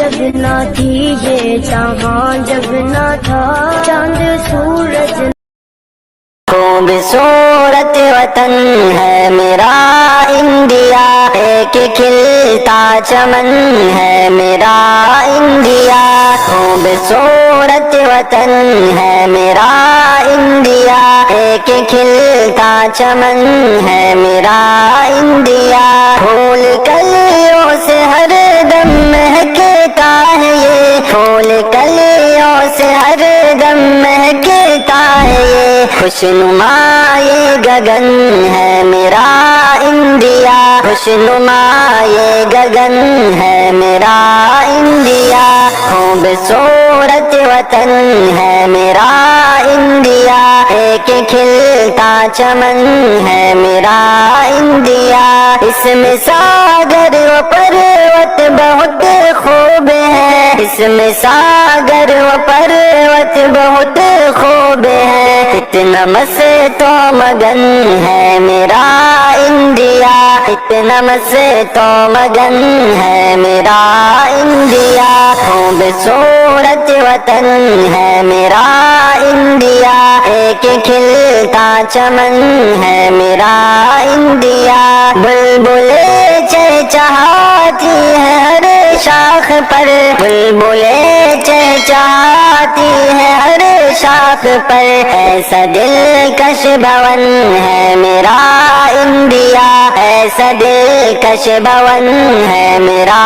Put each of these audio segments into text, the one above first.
جب نہ تھی یہ جہاں، جب نہ تھا چاند سورج۔ خوبصورت وطن ہے میرا انڈیا، ایک کھلتا چمن ہے میرا انڈیا۔ خوبصورت وطن ہے میرا انڈیا، ایک کھلتا چمن ہے میرا انڈیا۔ پھول کلیوں سے ہر دم مہکتا ہے یہ، پھول کلیوں سے ہر دم مہکتا ہے یہ۔ خوشنما یہ گگن ہے میرا انڈیا، خوشنما یہ گگن ہے میرا انڈیا۔ خوبصورت وطن ہے میرا انڈیا، ایک کھلتا چمن ہے میرا انڈیا۔ اس میں ساگر و پروت بہت خوب ہے، اس میں ساگر و پروت بہت خوب ہے۔ اتنا مست و مگن ہے میرا انڈیا، اتنا مست و مگن ہے میرا انڈیا۔ خوبصورت وطن ہے میرا انڈیا، ایک کھلتا چمن ہے میرا انڈیا۔ بلبلیں چہچہاتی ہے ہر شاخ پر، بلبلیں چہچہاتی ہے ہر شاخ پر۔ ایسا دلکش بھون ہے میرا انڈیا، ایسا دلکش بھون ہے میرا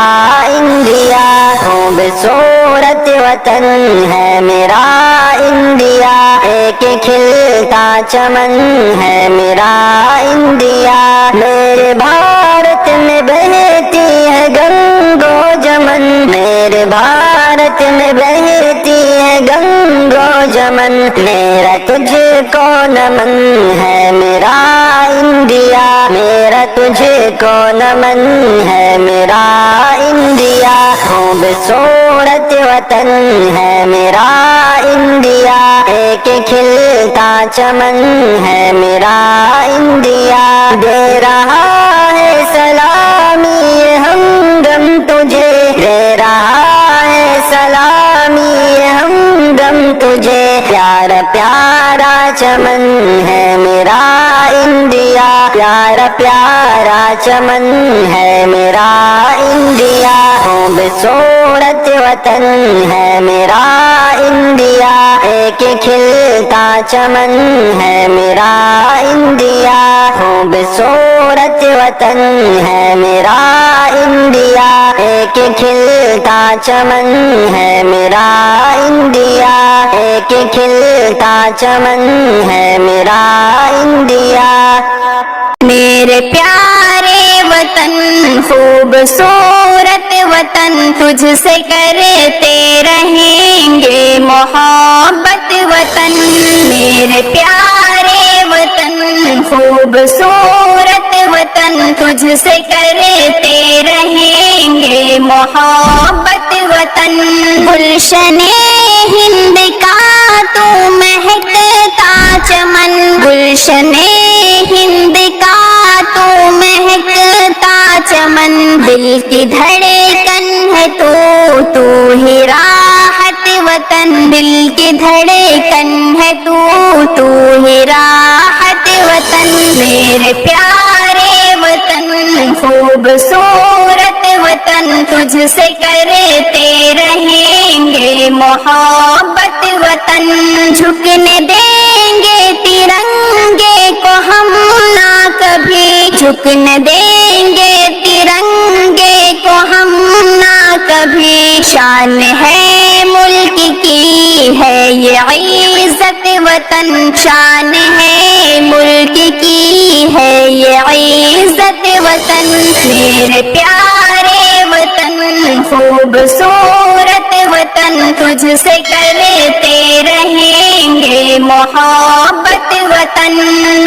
انڈیا۔ خوبصورت وطن ہے میرا انڈیا، ایک کھلتا چمن ہے میرا انڈیا۔ میرے بھارت میں بہتی ہے گنگو جمن، میرے بھارت میں بہتی ہے گنگو جمن۔ میرا تجھ کو نمن ہے میرا انڈیا، میرا تجھ کو نمن ہے میرا انڈیا۔ خوبصورت وطن ہے میرا انڈیا، ایک کھلتا چمن ہے میرا انڈیا۔ دے رہا ہے سلامی یہ ہمدم تجھے، دے رہا ہے سلامی یہ ہمدم تجھے۔ پیارا پیارا چمن ہے میرا انڈیا، پیارا پیارا چمن ہے میرا انڈیا۔ خوبصورت وطن ہے میرا انڈیا، ایک کھلتا چمن ہے میرا انڈیا۔ خوبصورت وطن ہے میرا انڈیا، ایک کھلتا چمن ہے میرا انڈیا، ایک کھلتا چمن ہے میرا انڈیا۔ میرے پیارے وطن خوبصورت وطن، تجھ سے کرتے رہیں گے محبت وطن۔ میرے پیارے وطن خوبصورت وطن، تجھ سے کرتے رہیں گے محبت وطن۔ گلشن ہند کا تو مہکتا چمن، گلشن ہند کا تو مہکتا چمن۔ دل کی دھڑکن ہے تو ہی راحت وطن، دل کی دھڑکن ہے تو ہی راحت وطن۔ میرے پیارے وطن خوبصورت وطن، تجھ سے کرتے رہیں گے محبت وطن۔ جھکنے دیں گے ترنگے کو ہم نہ کبھی، جھکنے دیں گے ترنگے کو ہم نہ کبھی۔ شان ہے ملک کی ہے یہ عزت وطن، شان ہے ملک کی ہے یہ عزت وطن۔ میرے پیارے وطن خوبصورت وطن، تجھ سے کرتے رہیں گے محبت وطن۔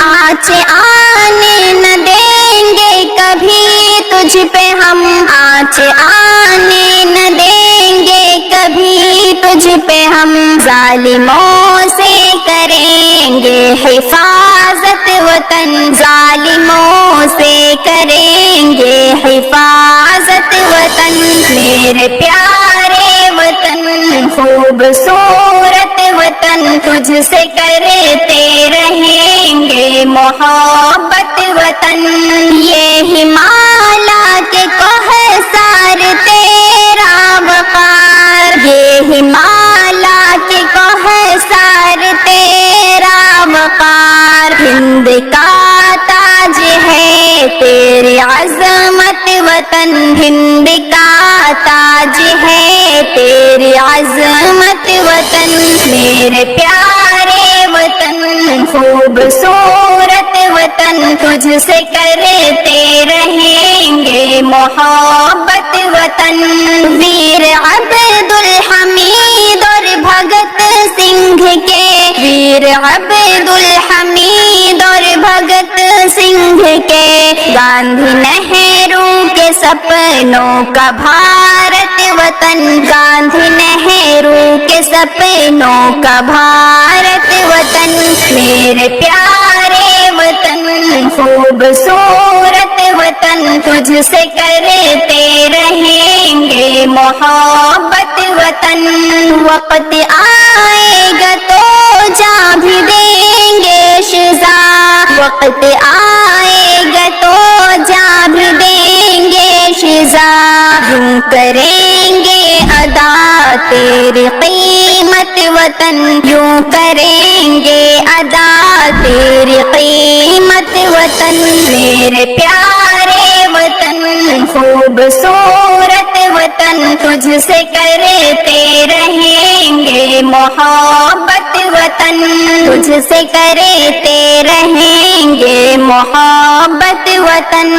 آنچ آنے نہ دیں گے کبھی تجھ پہ ہم، آنچ آنے نہ دیں گے کبھی تجھ پہ ہم۔ ظالموں سے کریں گے حفاظت وطن، ظالموں سے کریں گے حفاظت وطن۔ میرے پیارے خوبصورت وطن تجھ سے کرتے رہیں گے محبت وطن یہ ہمالا کے کوثر تیرا وقار یہ ہمالا کے کوثر تیرا وقار ہند کا تاج ہے تیری عظمت وطن ہند کا تاج ہے تیری عظمت وطن میرے پیارے وطن خوبصورت وطن تجھ سے کرتے رہیں گے محبت وطن ویر عبد الحمید اور بھگت سنگھ کے ویر عبد الحمید اور بھگت سنگھ کے گاندھی نہرو کے سپنوں کا بھارت وطن گاندھی نہرو کے سپنوں کا بھارت وطن میرے پیارے وطن خوبصورت وطن تجھ سے کرتے رہیں گے محبت وطن وقت آئے گا تو جا بھی دیں گے شزا وقت آئے گا تو جا بھی دیں گے شزا یوں کریں گے ادا تیری قیمت وطن یوں کریں گے ادا تیری قیمت وطن میرے پیارے وطن خوبصورت وطن تجھ سے کرتے رہیں گے محبت وطن تجھ سے کرتے رہیں گے محبت وطن